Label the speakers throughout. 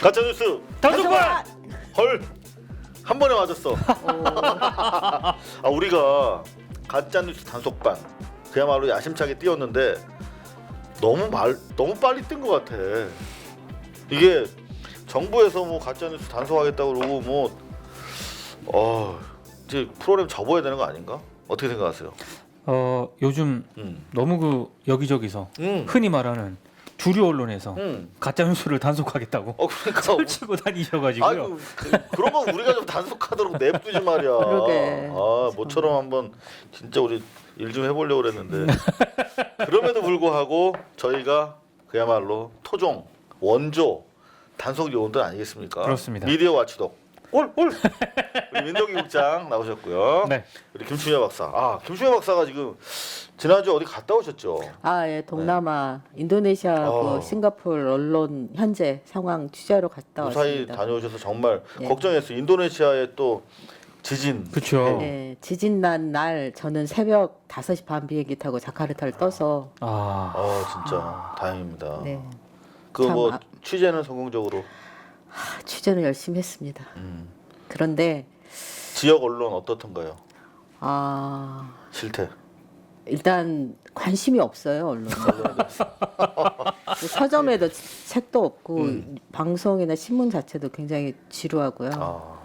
Speaker 1: 가짜뉴스
Speaker 2: 단속반!
Speaker 1: 헐! 한 번에 맞았어. 아, 우리가 가짜뉴스 단속반 그야말로 야심차게 뛰었는데 너무 빨리 뛴 것 같아. 이게 정부에서 뭐 가짜뉴스 단속하겠다고 그러고 이제 프로그램 접어야 되는 거 아닌가? 어떻게 생각하세요?
Speaker 2: 요즘 너무 그 여기저기서 흔히 말하는 주류 언론에서 가짜 뉴스를 단속하겠다고
Speaker 1: 그러니까
Speaker 2: 설치고 다니셔가지고요.
Speaker 1: 아이고 그런 건 우리가 좀 단속하도록 냅두지 말이야.
Speaker 3: 그러게.
Speaker 1: 모처럼 한번 진짜 우리 일 좀 해보려고 그랬는데 그럼에도 불구하고 저희가 그야말로 토종 원조 단속 요원들 아니겠습니까?
Speaker 2: 그렇습니다.
Speaker 1: 미디어 와치독 올 우리 민동기 국장 나오셨고요.
Speaker 2: 네.
Speaker 1: 우리 김충현 박사. 김충현 박사가 지금 지난주 어디 갔다 오셨죠?
Speaker 3: 예, 동남아, 인도네시아하고 싱가포르 언론 현재 상황 취재하러 갔다
Speaker 1: 무사히
Speaker 3: 왔습니다.
Speaker 1: 다녀오셔서 정말
Speaker 3: 예.
Speaker 1: 걱정했어요. 인도네시아에 또 지진.
Speaker 2: 그렇죠.
Speaker 3: 네, 지진 난 날 저는 새벽 5시 반 비행기 타고 자카르타를 떠서
Speaker 1: 진짜 다행입니다.
Speaker 3: 네,
Speaker 1: 그
Speaker 3: 참,
Speaker 1: 뭐 취재는 성공적으로.
Speaker 3: 취재는 열심히 했습니다. 그런데
Speaker 1: 지역 언론 어떻던가요? 실태.
Speaker 3: 일단 관심이 없어요, 언론에. 서점에도 책도 없고 방송이나 신문 자체도 굉장히 지루하고요.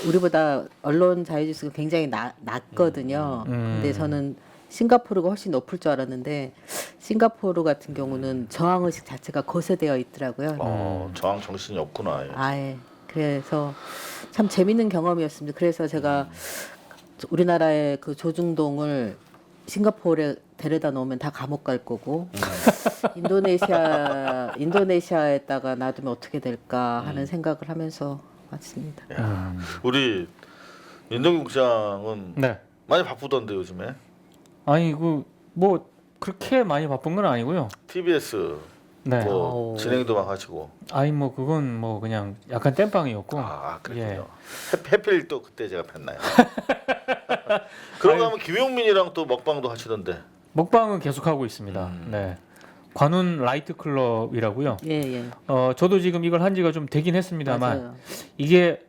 Speaker 3: 우리보다 언론 자유지수가 굉장히 낮거든요. 근데 저는 싱가포르가 훨씬 높을 줄 알았는데 싱가포르 같은 경우는 저항의식 자체가 거세되어 있더라고요.
Speaker 1: 저항 정신이 없구나.
Speaker 3: 예. 그래서 참 재밌는 경험이었습니다. 그래서 제가 우리나라의 그 조중동을 싱가포르에 데려다 놓으면 다 감옥 갈 거고 인도네시아에다가 놔두면 어떻게 될까 하는 생각을 하면서 왔습니다.
Speaker 1: 우리 민동기 국장은
Speaker 2: 네.
Speaker 1: 많이 바쁘던데 요즘에.
Speaker 2: 아니 뭐 그렇게 많이 바쁜 건 아니고요.
Speaker 1: TBS
Speaker 2: 네.
Speaker 1: 뭐 진행도 막 하시고.
Speaker 2: 뭐 그건 뭐 그냥 약간 땜빵이었고.
Speaker 1: 그렇군요.
Speaker 2: 예.
Speaker 1: 해필 또 그때 제가 뵀나요? 그러고 하면 김용민이랑 또 먹방도 하시던데.
Speaker 2: 먹방은 계속 하고 있습니다. 네. 관훈 라이트 클럽이라고요.
Speaker 3: 예.
Speaker 2: 저도 지금 이걸 한 지가 좀 되긴 했습니다만
Speaker 3: 맞아요.
Speaker 2: 이게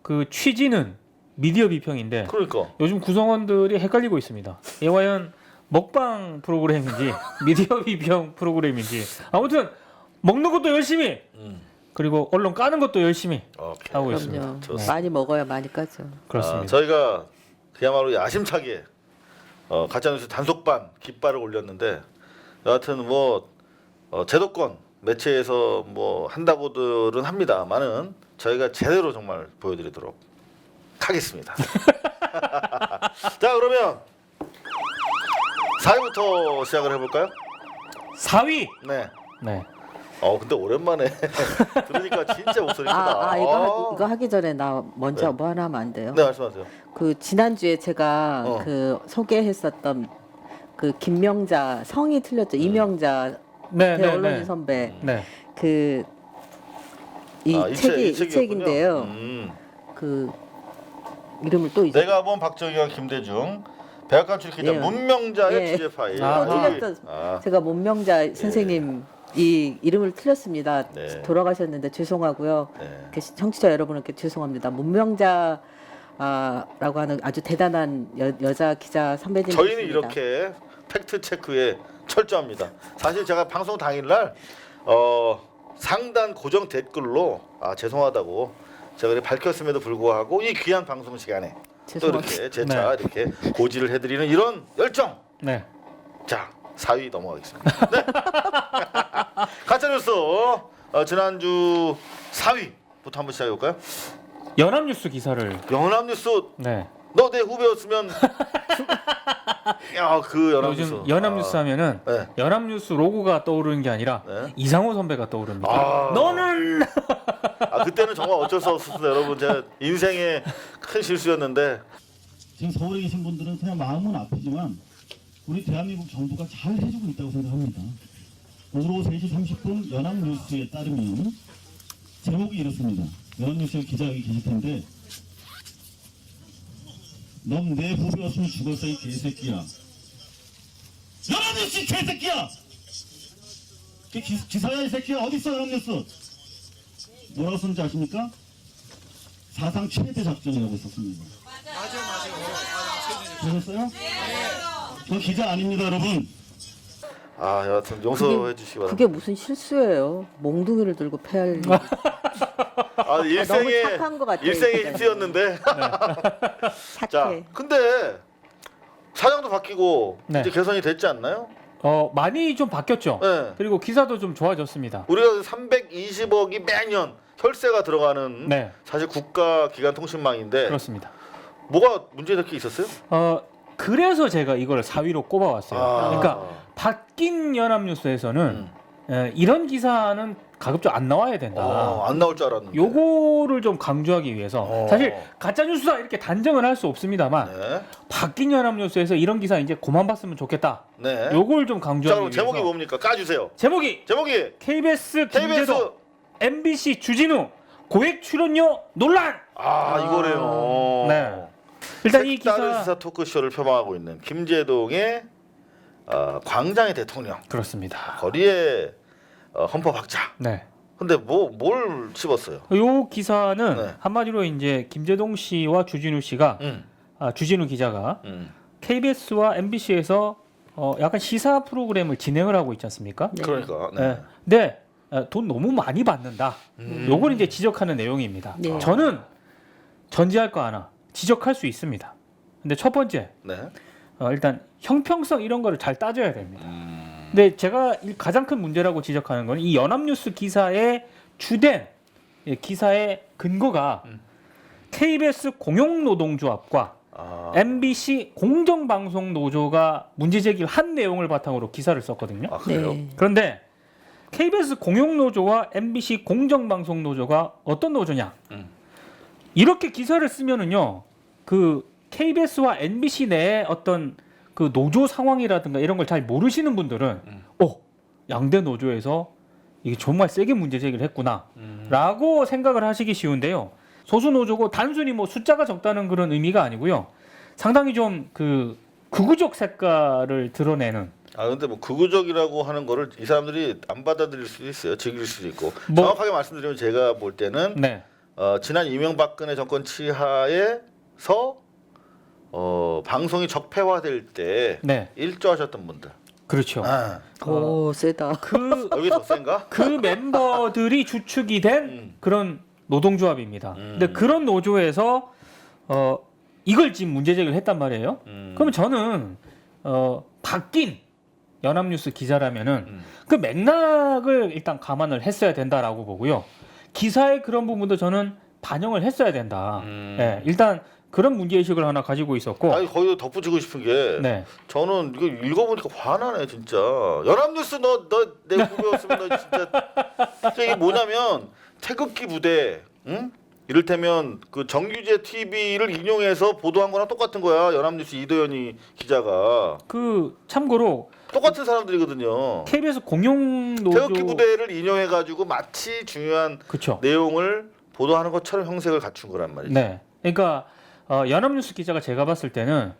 Speaker 2: 그 취지는 미디어 비평인데
Speaker 1: 그러니까.
Speaker 2: 요즘 구성원들이 헷갈리고 있습니다. 이게 과연 먹방 프로그램인지 미디어 비평 프로그램인지 아무튼 먹는 것도 열심히 그리고 언론 까는 것도 열심히
Speaker 1: 오케이.
Speaker 2: 하고
Speaker 3: 그럼요.
Speaker 2: 있습니다.
Speaker 1: 좋습니다.
Speaker 3: 많이 먹어야 많이 까죠.
Speaker 2: 그렇습니다.
Speaker 1: 저희가 그야말로 야심차게 가짜뉴스 단속반 깃발을 올렸는데 여하튼 뭐 제도권 매체에서 뭐 한다고들은 합니다만은 저희가 제대로 정말 보여드리도록 하겠습니다. 자, 그러면 4위부터 시작을 해볼까요?
Speaker 2: 4위.
Speaker 1: 네.
Speaker 2: 네.
Speaker 1: 근데 오랜만에 들으니까 진짜 목소리 크다.
Speaker 3: 이거 하기 전에 나 먼저
Speaker 1: 네.
Speaker 3: 뭐 하나 하면 안 돼요?
Speaker 1: 네, 말씀하세요.
Speaker 3: 그 지난주에 제가 그 소개했었던 그 김명자 성이 틀렸죠. 이명자
Speaker 2: 네, 네,
Speaker 3: 언론인
Speaker 2: 네.
Speaker 3: 선배
Speaker 2: 네.
Speaker 3: 그 이
Speaker 1: 이
Speaker 3: 책이 책인데요. 그 이름을 또 잊어.
Speaker 1: 내가 본 박정희와 김대중 백악관 출기자
Speaker 3: 예.
Speaker 1: 문명자의
Speaker 3: 예.
Speaker 1: 취재 파일.
Speaker 3: 또 틀렸던 제가 문명자 선생님 이 이름을 틀렸습니다.
Speaker 1: 네.
Speaker 3: 돌아가셨는데 죄송하고요.
Speaker 1: 네.
Speaker 3: 청취자 여러분께 죄송합니다. 문명자라고 하는 아주 대단한 여자 기자 선배님.
Speaker 1: 저희는 이렇게 팩트 체크에 철저합니다. 사실 제가 방송 당일날 상단 고정 댓글로 죄송하다고 제가 그렇게 밝혔음에도 불구하고 이 귀한 방송 시간에 또 이렇게 재차 이렇게 고지를 해드리는 이런 열정.
Speaker 2: 네.
Speaker 1: 자, 4위 넘어가겠습니다. 네. 가짜뉴스 지난주 4위부터 한번 시작해볼까요?
Speaker 2: 연합뉴스 기사를
Speaker 1: 연합뉴스
Speaker 2: 네.
Speaker 1: 너 내 후배였으면 그 연합뉴스.
Speaker 2: 요즘 연합뉴스 하면은
Speaker 1: 네.
Speaker 2: 연합뉴스 로고가 떠오르는 게 아니라
Speaker 1: 네.
Speaker 2: 이상호 선배가 떠오릅니다. 너는
Speaker 1: 그때는 정말 어쩔 수 없었어요, 여러분. 제 인생의 큰 실수였는데.
Speaker 4: 지금 서울에 계신 분들은 그냥 마음은 아프지만 우리 대한민국 정부가 잘 해주고 있다고 생각합니다. 오늘 오후 3시 30분 연합뉴스에 따르면 제목이 이렇습니다. 연합뉴스에 기자가 계실 텐데 넌 내 후배였으면 죽었어 이 개새끼야. 연합뉴스 개새끼야. 기사야 이 새끼야. 어딨어 연합뉴스. 뭐라고 썼는지 아십니까? 사상 최대 작전이라고 썼습니다. 보셨어요? 저 기자 아닙니다, 여러분.
Speaker 1: 아, 여하튼 용서해 주시기 바랍니다.
Speaker 3: 그게 무슨 실수예요? 몽둥이를 들고 패할
Speaker 1: 아, 일생의
Speaker 3: 너무 착한 것 같아요,
Speaker 1: 일생의
Speaker 3: 이거는.
Speaker 1: 힘쓰였는데. 자,
Speaker 3: 착해.
Speaker 1: 근데 사장도 바뀌고
Speaker 2: 네.
Speaker 1: 이제 개선이 됐지 않나요?
Speaker 2: 많이 좀 바뀌었죠.
Speaker 1: 네.
Speaker 2: 그리고 기사도 좀 좋아졌습니다.
Speaker 1: 우리가 320억이 매년 혈세가 들어가는
Speaker 2: 네,
Speaker 1: 사실 국가 기관 통신망인데
Speaker 2: 그렇습니다.
Speaker 1: 뭐가 문제될 게 있었어요?
Speaker 2: 그래서 제가 이걸 4위로 꼽아왔어요. 그러니까 바뀐 연합뉴스에서는 이런 기사는 가급적 안 나와야 된다.
Speaker 1: 안 나올 줄 알았는데.
Speaker 2: 요거를 좀 강조하기 위해서 사실 가짜 뉴스다 이렇게 단정을 할 수 없습니다만
Speaker 1: 네.
Speaker 2: 바뀐 연합뉴스에서 이런 기사 이제 그만 봤으면 좋겠다.
Speaker 1: 네.
Speaker 2: 요걸 좀
Speaker 1: 자,
Speaker 2: 강조하기
Speaker 1: 그럼
Speaker 2: 위해서
Speaker 1: 제목이 뭡니까? 까주세요.
Speaker 2: 제목이 KBS 김제동
Speaker 1: KBS
Speaker 2: MBC 주진우 고액 출연료 논란.
Speaker 1: 이거래요.
Speaker 2: 네. 일단 이
Speaker 1: 색다른
Speaker 2: 기사
Speaker 1: 시사 토크쇼를 표방하고 있는 김제동의 광장의 대통령
Speaker 2: 그렇습니다.
Speaker 1: 거리에 헌법학자.
Speaker 2: 네.
Speaker 1: 근데 뭘 씹었어요?
Speaker 2: 요 기사는
Speaker 1: 네.
Speaker 2: 한마디로 이제 김제동 씨와 주진우 씨가 주진우 기자가 KBS와 MBC에서 약간 시사 프로그램을 진행을 하고 있지 않습니까?
Speaker 3: 네.
Speaker 1: 그러니까. 네.
Speaker 2: 네. 근데 돈 너무 많이 받는다. 요걸 이제 지적하는 내용입니다.
Speaker 3: 네.
Speaker 2: 저는 전제할 거 하나 지적할 수 있습니다. 근데 첫 번째
Speaker 1: 네.
Speaker 2: 일단 형평성 이런 거를 잘 따져야 됩니다. 근데 제가 가장 큰 문제라고 지적하는 건 이 연합뉴스 기사의 주된 기사의 근거가 KBS 공영노동조합과 MBC 공정방송노조가 문제 제기를 한 내용을 바탕으로 기사를 썼거든요.
Speaker 1: 아, 그래요?
Speaker 3: 네.
Speaker 2: 그런데 KBS 공영노조와 MBC 공정방송노조가 어떤 노조냐? 이렇게 기사를 쓰면은요, 그 KBS와 MBC 내에 어떤 그 노조 상황이라든가 이런 걸 잘 모르시는 분들은, 양대 노조에서 이게 정말 세게 문제 제기를 했구나라고 생각을 하시기 쉬운데요. 소수 노조고 단순히 뭐 숫자가 적다는 그런 의미가 아니고요. 상당히 좀 그 극우적 색깔을 드러내는.
Speaker 1: 근데 뭐 극우적이라고 하는 거를 이 사람들이 안 받아들일 수도 있어요. 즐길 수도 있고.
Speaker 2: 뭐-
Speaker 1: 정확하게 말씀드리면 제가 볼 때는
Speaker 2: 네,
Speaker 1: 지난 이명박근혜 정권 치하에서 방송이 적폐화될 때
Speaker 2: 네,
Speaker 1: 일조하셨던 분들.
Speaker 2: 그렇죠.
Speaker 3: 오 세다.
Speaker 2: 그
Speaker 1: 여기 더 센가?
Speaker 2: 그 멤버들이 주축이 된 그런 노동조합입니다. 근데 그런 노조에서 이걸 지금 문제 제기를 했단 말이에요. 그러면 저는 바뀐 연합뉴스 기자라면은 그 맥락을 일단 감안을 했어야 된다라고 보고요. 기사의 그런 부분도 저는 반영을 했어야 된다. 예, 일단 그런 문제의식을 하나 가지고 있었고.
Speaker 1: 거기도 덧붙이고 싶은 게
Speaker 2: 네.
Speaker 1: 저는 이거 읽어보니까 화나네 진짜. 연합뉴스 너 내 후배였으면 너 진짜 이게 뭐냐면 태극기 부대, 응? 이를테면 그 정규제 TV를 인용해서 보도한 거랑 똑같은 거야. 연합뉴스 이도현이 기자가
Speaker 2: 그 참고로
Speaker 1: 똑같은 사람들이거든요.
Speaker 2: KBS 공영노조
Speaker 1: 태극기 부대를 인용해 가지고 마치 중요한
Speaker 2: 그렇죠.
Speaker 1: 내용을 보도하는 것처럼 형색을 갖춘 거란 말이죠.
Speaker 2: 네. 그러니까 연합뉴스 기자가 제가 봤을 때는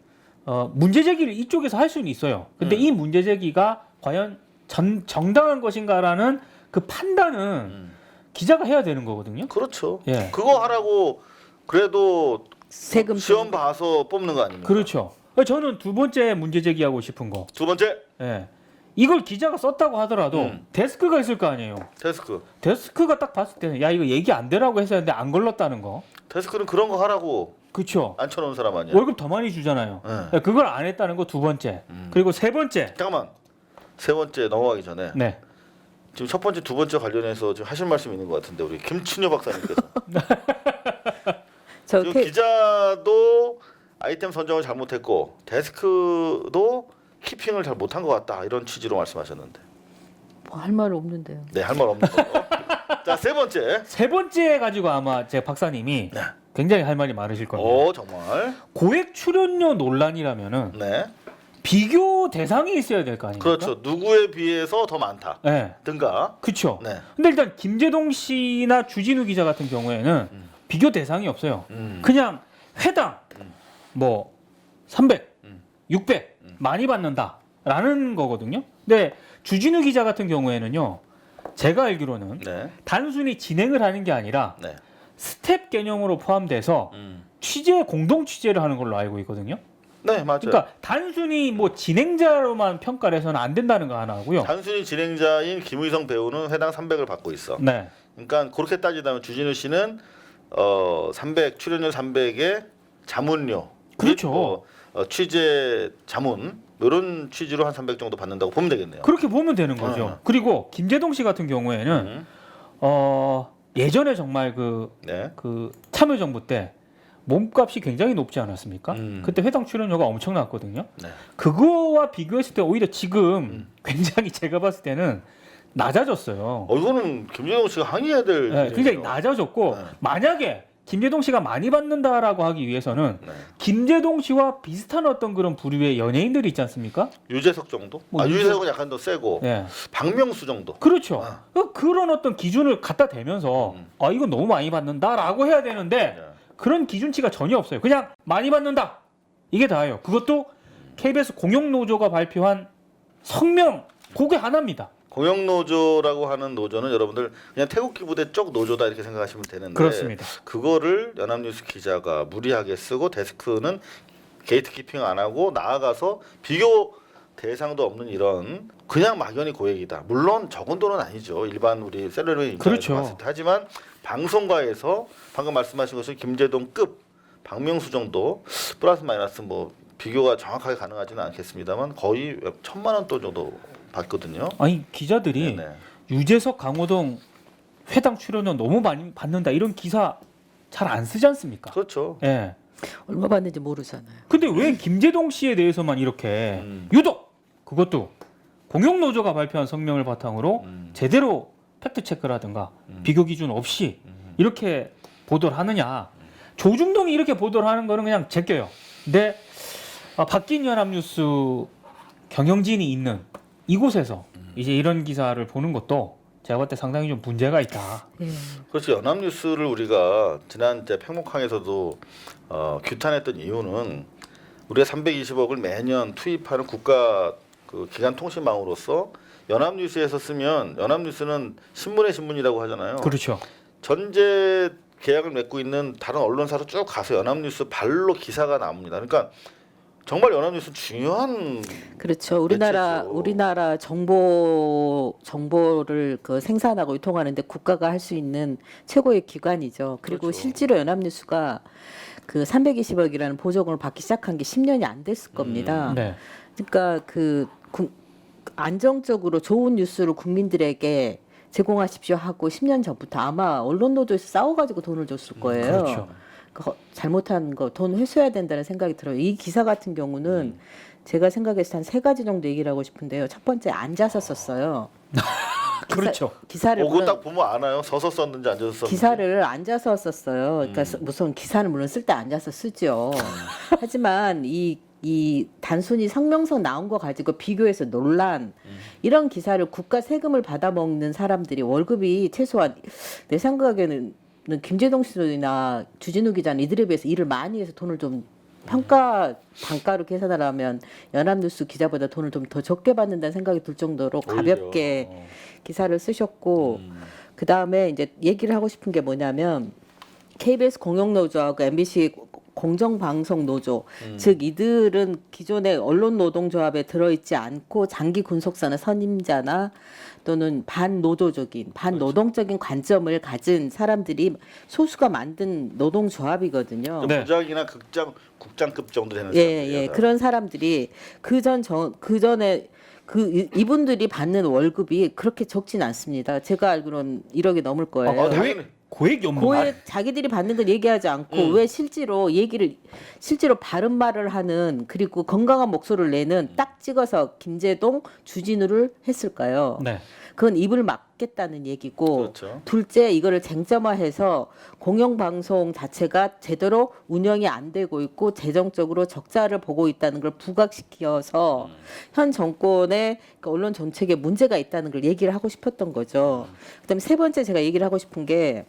Speaker 2: 문제 제기를 이쪽에서 할 수는 있어요. 근데 이 문제 제기가 과연 정당한 것인가라는 그 판단은 기자가 해야 되는 거거든요.
Speaker 1: 그렇죠.
Speaker 2: 예.
Speaker 1: 그거 하라고 그래도
Speaker 3: 세금
Speaker 1: 시험 봐서 뽑는 거 아닙니까?
Speaker 2: 그렇죠. 저는 두 번째 문제 제기하고 싶은 거.
Speaker 1: 두 번째
Speaker 2: 예. 이걸 기자가 썼다고 하더라도 데스크가 있을 거 아니에요.
Speaker 1: 데스크.
Speaker 2: 데스크가 딱 봤을 때는 야 이거 얘기 안 되라고 해서 했는데 안 걸렀다는 거.
Speaker 1: 데스크는 그런 거 하라고
Speaker 2: 그렇죠.
Speaker 1: 앉혀놓은 사람 아니야.
Speaker 2: 월급 더 많이 주잖아요.
Speaker 1: 네.
Speaker 2: 그걸 안 했다는 거 두 번째. 그리고 세 번째.
Speaker 1: 잠깐만. 세 번째 넘어가기 전에
Speaker 2: 네.
Speaker 1: 지금 첫 번째, 두 번째 관련해서 지금 하실 말씀이 있는 것 같은데 우리 김춘효 박사님께서
Speaker 3: 저
Speaker 1: 지금 기자도 아이템 선정을 잘못했고 데스크도 키핑을 잘 못한 것 같다 이런 취지로 말씀하셨는데
Speaker 3: 할 말 없는데요.
Speaker 1: 네 할 말 없는 거. 자 세 번째.
Speaker 2: 세 번째 가지고 아마 제 박사님이
Speaker 1: 네.
Speaker 2: 굉장히 할 말이 많으실 겁니다.
Speaker 1: 정말.
Speaker 2: 고액 출연료 논란이라면은
Speaker 1: 네.
Speaker 2: 비교 대상이 있어야 될 거 아닙니까?
Speaker 1: 그렇죠. 누구에 비해서 더 많다.
Speaker 2: 네.
Speaker 1: 든가.
Speaker 2: 그렇죠.
Speaker 1: 네.
Speaker 2: 근데 일단 김제동 씨나 주진우 기자 같은 경우에는 비교 대상이 없어요.
Speaker 1: 음.
Speaker 2: 그냥 회당 뭐 300, 600 많이 받는다라는 거거든요. 근데 주진우 기자 같은 경우에는요. 제가 알기로는
Speaker 1: 네.
Speaker 2: 단순히 진행을 하는 게 아니라
Speaker 1: 네.
Speaker 2: 스텝 개념으로 포함돼서 취재 공동 취재를 하는 걸로 알고 있거든요.
Speaker 1: 네, 맞아요.
Speaker 2: 그러니까 단순히 뭐 진행자로만 평가를 해서는 안 된다는 거 하나 하고요.
Speaker 1: 단순히 진행자인 김의성 배우는 회당 300을 받고 있어.
Speaker 2: 네.
Speaker 1: 그러니까 그렇게 따지자면 주진우 씨는 300 출연료 300에 자문료,
Speaker 2: 그렇죠.
Speaker 1: 및 취재 자문 이런 취지로 한 300 정도 받는다고 보면 되겠네요.
Speaker 2: 그렇게 보면 되는 거죠. 그리고 김재동 씨 같은 경우에는 예전에 정말
Speaker 1: 네.
Speaker 2: 그 참여정부 때 몸값이 굉장히 높지 않았습니까? 그때 회당 출연료가 엄청났거든요.
Speaker 1: 네.
Speaker 2: 그거와 비교했을 때 오히려 지금 굉장히 제가 봤을 때는 낮아졌어요.
Speaker 1: 이거는 김재동 씨가 항의해야 될
Speaker 2: 네, 굉장히
Speaker 1: 일이에요.
Speaker 2: 낮아졌고
Speaker 1: 네.
Speaker 2: 만약에 김재동 씨가 많이 받는다라고 하기 위해서는
Speaker 1: 네.
Speaker 2: 김재동 씨와 비슷한 어떤 그런 부류의 연예인들이 있지 않습니까?
Speaker 1: 유재석 정도?
Speaker 2: 뭐
Speaker 1: 유재석은 약간 더 세고
Speaker 2: 예.
Speaker 1: 박명수 정도.
Speaker 2: 그렇죠.
Speaker 1: 아.
Speaker 2: 그런 어떤 기준을 갖다 대면서 이건 너무 많이 받는다라고 해야 되는데
Speaker 1: 네.
Speaker 2: 그런 기준치가 전혀 없어요. 그냥 많이 받는다. 이게 다예요. 그것도 KBS 공영노조가 발표한 성명 그게 하나입니다.
Speaker 1: 공영노조라고 하는 노조는 여러분들 그냥 태극기 부대 쪽 노조다 이렇게 생각하시면 되는데
Speaker 2: 그렇습니다.
Speaker 1: 그거를 연합뉴스 기자가 무리하게 쓰고 데스크는 게이트키핑 안 하고 나아가서 비교 대상도 없는 이런 그냥 막연히 고액이다. 물론 적은 돈은 아니죠. 일반 우리 셀러리 입장에서
Speaker 2: 그렇죠.
Speaker 1: 봤을 때. 하지만 방송가에서 방금 말씀하신 것은 김재동급 박명수 정도 플러스 마이너스 뭐 비교가 정확하게 가능하지는 않겠습니다만 거의 1,000만 원 돈 정도 받거든요.
Speaker 2: 아니 기자들이
Speaker 1: 네네.
Speaker 2: 유재석 강호동 회당 출연료 너무 많이 받는다 이런 기사 잘 안 쓰지 않습니까?
Speaker 1: 그렇죠.
Speaker 2: 예.
Speaker 3: 얼마 받는지 모르잖아요.
Speaker 2: 근데 왜 김재동 씨에 대해서만 이렇게 유독 그것도 공영노조가 발표한 성명을 바탕으로 제대로 팩트 체크라든가 비교 기준 없이 이렇게 보도를 하느냐? 조중동이 이렇게 보도를 하는 거는 그냥 제껴요. 근데 바뀐 연합뉴스 경영진이 있는 이곳에서 이제 이런 기사를 보는 것도 제가 볼 때 상당히 좀 문제가 있다.
Speaker 3: 예.
Speaker 1: 그렇죠. 연합뉴스를 우리가 지난 이제 팽목항에서도 규탄했던 이유는 우리가 320억을 매년 투입하는 국가 그 기관 통신망으로서 연합뉴스에서 쓰면 연합뉴스는 신문의 신문이라고 하잖아요.
Speaker 2: 그렇죠.
Speaker 1: 전제 계약을 맺고 있는 다른 언론사로 쭉 가서 연합뉴스 발로 기사가 나옵니다. 그러니까 정말 연합뉴스 중요한
Speaker 3: 그렇죠.
Speaker 1: 매체죠.
Speaker 3: 우리나라 정보를 그 생산하고 유통하는데 국가가 할 수 있는 최고의 기관이죠. 그리고
Speaker 1: 그렇죠.
Speaker 3: 실제로 연합뉴스가 그 320억이라는 보조금을 받기 시작한 게 10년이 안 됐을 겁니다.
Speaker 2: 네.
Speaker 3: 그러니까 안정적으로 좋은 뉴스를 국민들에게 제공하십시오 하고 10년 전부터 아마 언론 노조에서 싸워가지고 돈을 줬을 거예요.
Speaker 2: 그렇죠.
Speaker 3: 잘못한 거 돈 회수해야 된다는 생각이 들어요. 이 기사 같은 경우는 제가 생각했을 때 한 3가지 정도 얘기를 하고 싶은데요. 첫 번째 앉아서 썼어요.
Speaker 2: 그렇죠.
Speaker 3: 기사를
Speaker 1: 그거 딱 보면 알아요. 서서 썼는지 앉아서 썼는지.
Speaker 3: 기사를 앉아서 썼어요. 그러니까 무슨 기사는 물론 쓸 때 앉아서 쓰죠. 하지만 이 단순히 성명서 나온 거 가지고 비교해서 논란 이런 기사를 국가 세금을 받아먹는 사람들이 월급이 최소한 내 생각에는 김재동 씨나 주진우 기자는 이들에 비해서 일을 많이 해서 돈을 좀 단가로 계산을 하면 연합뉴스 기자보다 돈을 좀 더 적게 받는다는 생각이 들 정도로 가볍게 기사를 쓰셨고 그 다음에 이제 얘기를 하고 싶은 게 뭐냐면 KBS 공영노조하고 MBC 공정방송노조 즉 이들은 기존의 언론노동조합에 들어있지 않고 장기 군속사나 선임자나 또는 반노조적인 반노동적인 관점을 가진 사람들이 소수가 만든 노동조합이거든요.
Speaker 2: 네.
Speaker 1: 부장이나 국장급 정도 되는
Speaker 3: 예, 그런 사람들이 그전에 이분들이 받는 월급이 그렇게 적진 않습니다. 제가 알기로는 1억이 넘을 거예요.
Speaker 2: 고액이 없는
Speaker 3: 고액 자기들이 받는 걸 얘기하지 않고 왜 실제로 바른 말을 하는 그리고 건강한 목소리를 내는 딱 찍어서 김재동, 주진우를 했을까요?
Speaker 2: 네.
Speaker 3: 그건 입을 막겠다는 얘기고
Speaker 1: 그렇죠.
Speaker 3: 둘째 이거를 쟁점화해서 공영방송 자체가 제대로 운영이 안 되고 있고 재정적으로 적자를 보고 있다는 걸 부각시켜서 현 정권의 그 언론 정책에 문제가 있다는 걸 얘기를 하고 싶었던 거죠. 그다음에 세 번째 제가 얘기를 하고 싶은 게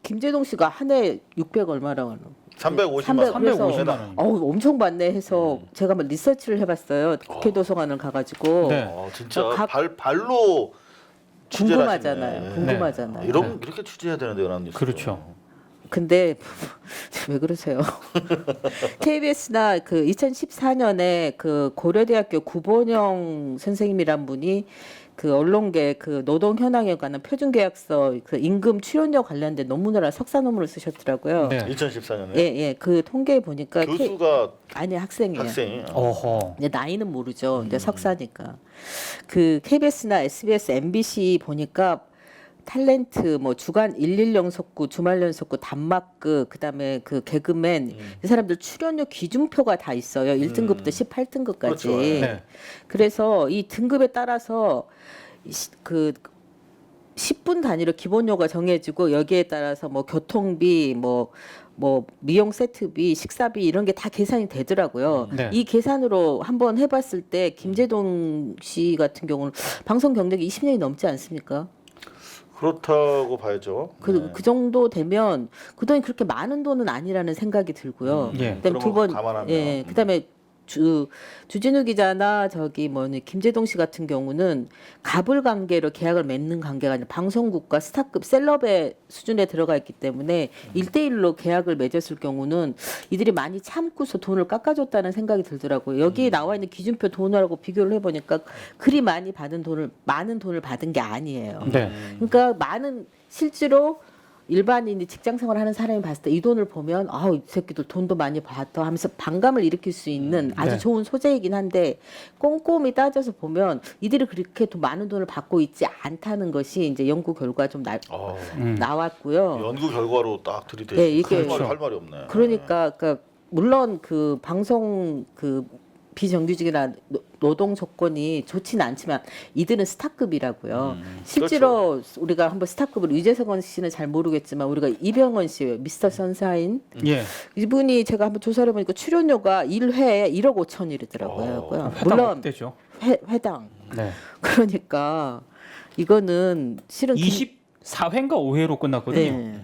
Speaker 3: 김재동 씨가 한 해 600 얼마라고 하는
Speaker 1: 350만
Speaker 2: 350만 원.
Speaker 3: 엄청 받네 해서 제가 한번 리서치를 해봤어요. 국회 도서관을 가가지고
Speaker 2: 네.
Speaker 1: 진짜
Speaker 3: 각-
Speaker 1: 발로 취재를
Speaker 3: 궁금하잖아요.
Speaker 1: 하시네.
Speaker 3: 궁금하잖아요.
Speaker 1: 이런 이렇게 취재해야 되는데 연합뉴스.
Speaker 2: 그렇죠.
Speaker 3: 근데 왜 그러세요? KBS나 그 2014년에 그 고려대학교 구본영 선생님이란 분이 그 언론계 그 노동 현황에 관한 표준 계약서 그 임금 출연료 관련된 논문을 석사 논문을 쓰셨더라고요.
Speaker 2: 네.
Speaker 1: 2014년에
Speaker 3: 예, 예. 그 통계에 보니까
Speaker 1: 교수가
Speaker 3: 아니 학생이에요.
Speaker 1: 학생이
Speaker 2: 어허.
Speaker 3: 이제 나이는 모르죠. 근데 석사니까. 그 KBS나 SBS, MBC 보니까 탤런트 뭐 주간 110속구, 주말 연속구, 단막극, 그다음에 그 개그맨 이 사람들 출연료 기준표가 다 있어요. 1등급부터 18등급까지.
Speaker 1: 그렇죠.
Speaker 2: 네.
Speaker 3: 그래서 이 등급에 따라서 그 10분 단위로 기본료가 정해지고 여기에 따라서 뭐 교통비 뭐 미용 세트비, 식사비 이런 게 다 계산이 되더라고요.
Speaker 2: 네.
Speaker 3: 이 계산으로 한번 해봤을 때 김재동 씨 같은 경우는 방송 경력이 20년이 넘지 않습니까?
Speaker 1: 그렇다고 봐야죠.
Speaker 3: 그 정도 되면 그 돈이 그렇게 많은 돈은 아니라는 생각이 들고요.
Speaker 2: 예.
Speaker 3: 그다음에 두 번,
Speaker 1: 감안하면.
Speaker 3: 예, 그다음에 주진우 기자나 저기 김재동 씨 같은 경우는 갑을 관계로 계약을 맺는 관계가 아니라 방송국과 스타급 셀럽의 수준에 들어가 있기 때문에 1대1로 계약을 맺었을 경우는 이들이 많이 참고서 돈을 깎아줬다는 생각이 들더라고요. 여기에 나와 있는 기준표 돈하고 비교를 해보니까 그리 많은 돈을 받은 게 아니에요.
Speaker 2: 네.
Speaker 3: 그러니까 실제로 일반인이 직장 생활하는 사람이 봤을 때 이 돈을 보면 이 새끼들 돈도 많이 받아 하면서 반감을 일으킬 수 있는 아주
Speaker 2: 네.
Speaker 3: 좋은 소재이긴 한데 꼼꼼히 따져서 보면 이들이 그렇게 많은 돈을 받고 있지 않다는 것이 이제 연구 결과 좀 나왔고요.
Speaker 1: 연구 결과로 딱 들이대.
Speaker 3: 예, 이게
Speaker 1: 할 말이 없네.
Speaker 3: 그러니까 물론 그 방송 그 비정규직이나 노동 조건이 좋지는 않지만 이들은 스타급이라고요. 실제로 우리가 한번 스타급을 유재석원 씨는 잘 모르겠지만 우리가 이병헌 씨 미스터 선샤인
Speaker 2: 예.
Speaker 3: 이분이 제가 한번 조사를 해보니까 출연료가 1회에 1억 5천이더라고요. 물론
Speaker 2: 되죠.
Speaker 3: 회당.
Speaker 2: 네.
Speaker 3: 그러니까 이거는 실은
Speaker 2: 24회인가 5회로 끝났거든요.
Speaker 3: 네.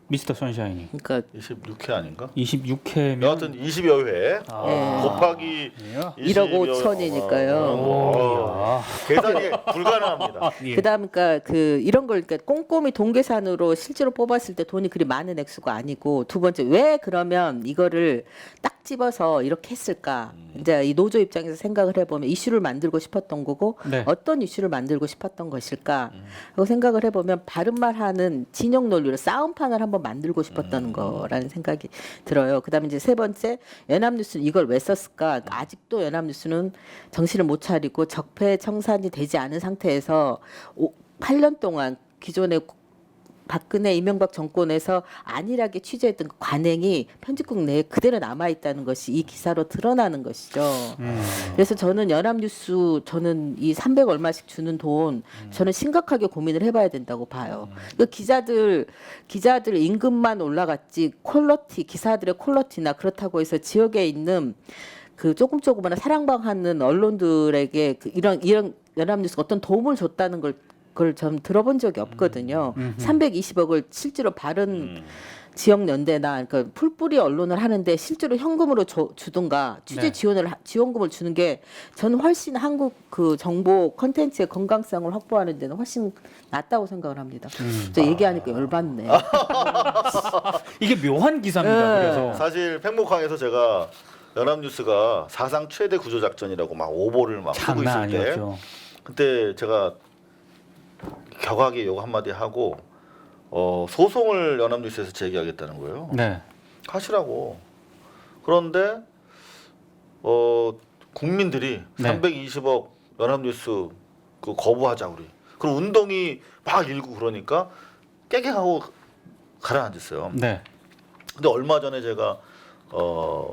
Speaker 2: 미스터 선샤인이.
Speaker 3: 그러니까
Speaker 1: 26회 아닌가?
Speaker 2: 26회면
Speaker 1: 여하튼 20여 회
Speaker 3: 네.
Speaker 1: 곱하기
Speaker 3: 1억 5천이니까요.
Speaker 1: 계산이 불가능합니다.
Speaker 2: 예.
Speaker 3: 그다음 그러니까 이런 걸 그러니까 꼼꼼히 동계산으로 실제로 뽑았을 때 돈이 그리 많은 액수가 아니고 두 번째 왜 그러면 이거를 딱 집어서 이렇게 했을까? 이제 이 노조 입장에서 생각을 해보면 이슈를 만들고 싶었던 거고
Speaker 2: 네.
Speaker 3: 어떤 이슈를 만들고 싶었던 것일까? 하고 생각을 해보면 바른말하는 진영 논리로 싸움판을 한번 만들고 싶었던 거라는 생각이 들어요. 그다음에 이제 세 번째 연합뉴스는 이걸 왜 썼을까? 아직도 연합뉴스는 정신을 못 차리고 적폐청산이 되지 않은 상태에서 8년 동안 기존의 박근혜 이명박 정권에서 안일하게 취재했던 그 관행이 편집국 내에 그대로 남아있다는 것이 이 기사로 드러나는 것이죠. 그래서 저는 연합뉴스 저는 이 300 얼마씩 주는 돈 저는 심각하게 고민을 해봐야 된다고 봐요. 그 기자들 임금만 올라갔지 기사들의 퀄리티나 그렇다고 해서 지역에 있는 그 조금만 사랑방하는 언론들에게 이런 연합뉴스가 어떤 도움을 줬다는 그걸 좀 들어본 적이 없거든요. 320억을 실제로 바른 지역 연대나 그러니까 풀뿌리 언론을 하는데 실제로 현금으로 주든가 취재 지원금을 주는 게 저는 훨씬 한국 그 정보 콘텐츠의 건강성을 확보하는 데는 훨씬 낫다고 생각을 합니다. 저 얘기하니까 열받네.
Speaker 2: 이게 묘한 기사입니다. 그래서
Speaker 1: 사실 팽목항에서 제가 연합뉴스가 사상 최대 구조작전이라고 막 오보를 막 쓰고
Speaker 2: 장난
Speaker 1: 있을 때
Speaker 2: 아니었죠.
Speaker 1: 그때 제가 격하게 욕 한마디 하고 소송을 연합뉴스에서 제기하겠다는 거예요.
Speaker 2: 네.
Speaker 1: 하시라고. 그런데 국민들이
Speaker 2: 네.
Speaker 1: 320억 연합뉴스 그 거부하자 우리. 그럼 운동이 막 일고 그러니까 깨갱하고 가라앉았어요.
Speaker 2: 네.
Speaker 1: 근데 얼마 전에 제가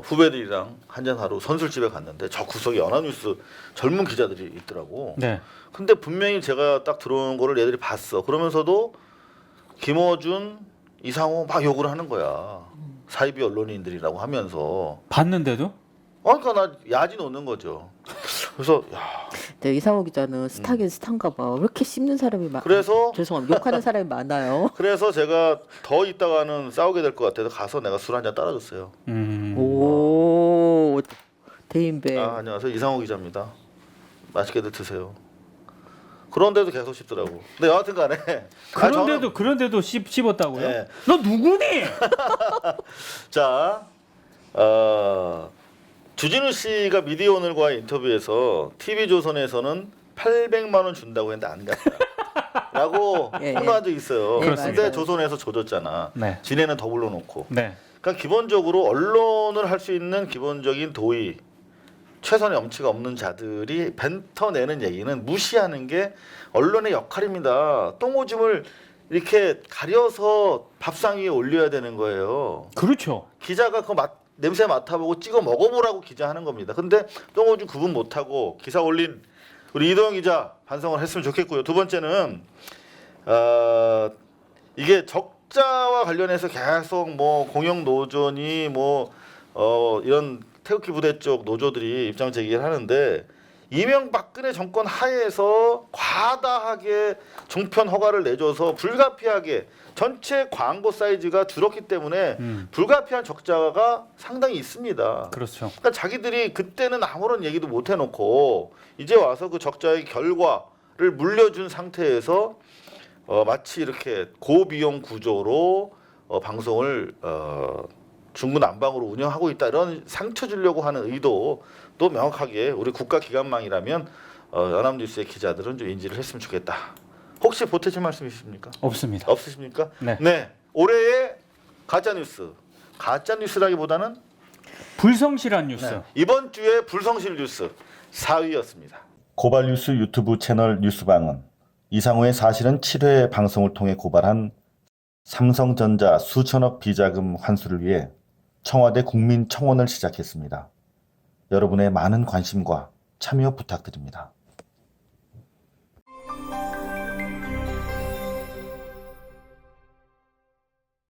Speaker 1: 후배들이랑 한잔하러 선술집에 갔는데 저 구석에 연합뉴스 젊은 기자들이 있더라고.
Speaker 2: 네.
Speaker 1: 근데 분명히 제가 딱 들어오는 거를 얘들이 봤어. 그러면서도 김어준, 이상호 막 욕을 하는 거야. 사이비 언론인들이라고 하면서.
Speaker 2: 봤는데도
Speaker 1: 그러니까 나 야지 놓는 거죠. 그래서 야,
Speaker 3: 네, 이상호 기자는 스타긴 스타인가 봐. 왜 이렇게 씹는 사람이
Speaker 1: 그래서
Speaker 3: 죄송합니다. 욕하는 사람이 많아요.
Speaker 1: 그래서 제가 더 있다가는 싸우게 될 것 같아서 가서 내가 술 한 잔 따라줬어요.
Speaker 3: 오 대인배.
Speaker 1: 안녕하세요. 이상호 기자입니다. 맛있게들 드세요. 그런데도 계속 씹더라고. 근데 여하튼간에
Speaker 2: 그런데도 씹었다고요?
Speaker 1: 네.
Speaker 2: 너 누구니?
Speaker 1: 자, 주진우 씨가 미디어오늘과의 인터뷰에서 TV조선에서는 800만 원 준다고 했는데 안 갔다라고
Speaker 3: 예, 예.
Speaker 1: 폭로한 적이 있어요.
Speaker 3: 네,
Speaker 1: 그런데
Speaker 3: 맞아요.
Speaker 1: 조선에서 조졌잖아.
Speaker 2: 네.
Speaker 1: 지네는 더 불러놓고.
Speaker 2: 네.
Speaker 1: 그러니까 기본적으로 언론을 할 수 있는 기본적인 도의, 최선의 엄치가 없는 자들이 뱉어내는 얘기는 무시하는 게 언론의 역할입니다. 똥오줌을 이렇게 가려서 밥상 위에 올려야 되는 거예요.
Speaker 2: 그렇죠.
Speaker 1: 기자가 그 냄새 맡아보고 찍어 먹어보라고 기자하는 겁니다. 근데 똥오줌 구분 못하고 기사 올린 우리 이도영 기자 반성을 했으면 좋겠고요. 두 번째는 이게 적자와 관련해서 계속 뭐 공영 노조니 이런 태극기 부대 쪽 노조들이 입장 제기를 하는데 이명박근혜 정권 하에서 과다하게 종편 허가를 내줘서 불가피하게 전체 광고 사이즈가 줄었기 때문에 불가피한 적자가 상당히 있습니다.
Speaker 2: 그렇죠.
Speaker 1: 그러니까 자기들이 그때는 아무런 얘기도 못 해놓고 이제 와서 그 적자의 결과를 물려준 상태에서 마치 이렇게 고비용 구조로 방송을 중구난방으로 운영하고 있다 이런 상처 주려고 하는 의도도 명확하게 우리 국가기관망이라면 연합뉴스의 기자들은 좀 인지를 했으면 좋겠다. 혹시 보태실 말씀 있으십니까?
Speaker 2: 없습니다.
Speaker 1: 없으십니까?
Speaker 2: 네.
Speaker 1: 올해의 가짜뉴스라기보다는
Speaker 2: 불성실한 뉴스.
Speaker 1: 이번 주에 불성실 뉴스 4위였습니다. 고발뉴스 유튜브 채널 뉴스방은 이상호의 사실은 7회 방송을 통해 고발한 삼성전자 수천억 비자금 환수를 위해 청와대 국민청원을 시작했습니다. 여러분의 많은 관심과 참여 부탁드립니다.